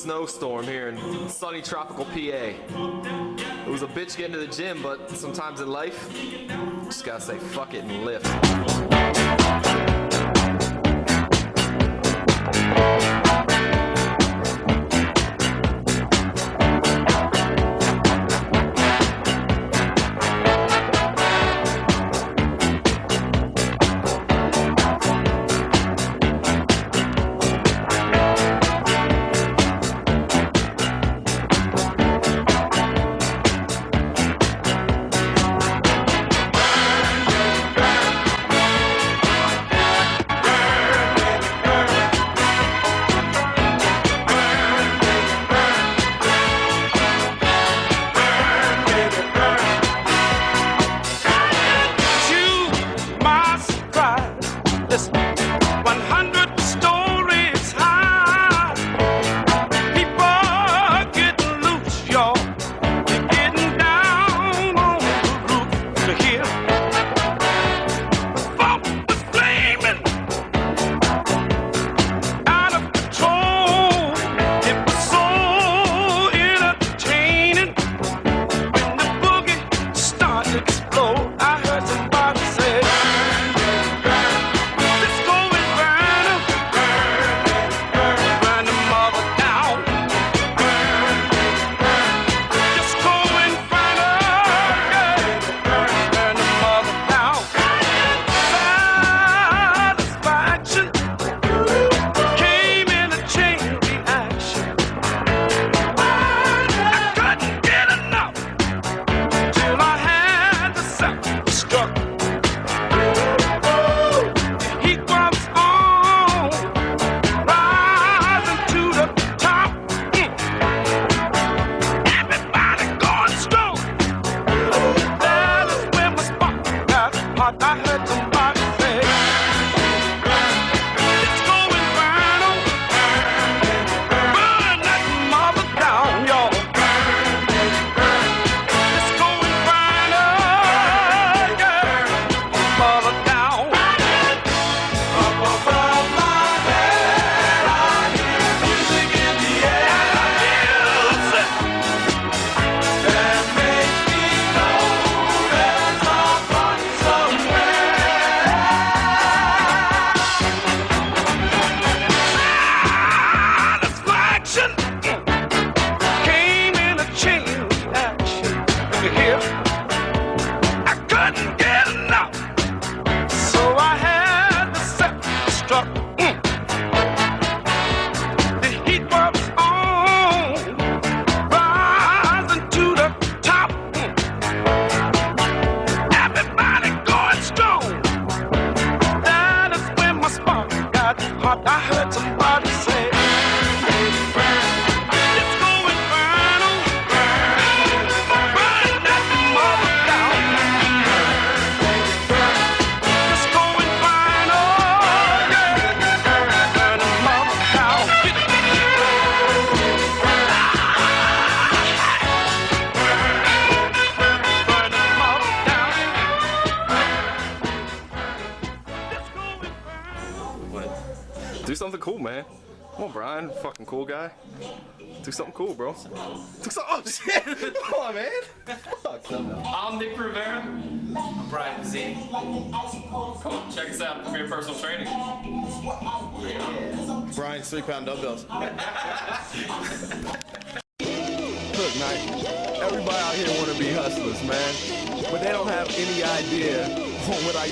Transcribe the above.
snowstorm here in sunny tropical PA. It was a bitch getting to the gym, but sometimes in life, just gotta say fuck it and lift. Do something cool, man. Come on, Brian. Fucking cool guy. Do something cool, bro. Do something. Oh, shit. Come on, man. Fuck. I'm Nick Primavera. I'm Brian Pizzini. Come on, check us out. Great personal training. Brian's 3-pound dumbbells. Look, man. Everybody out here want to be hustlers, man. But they don't have any idea on what I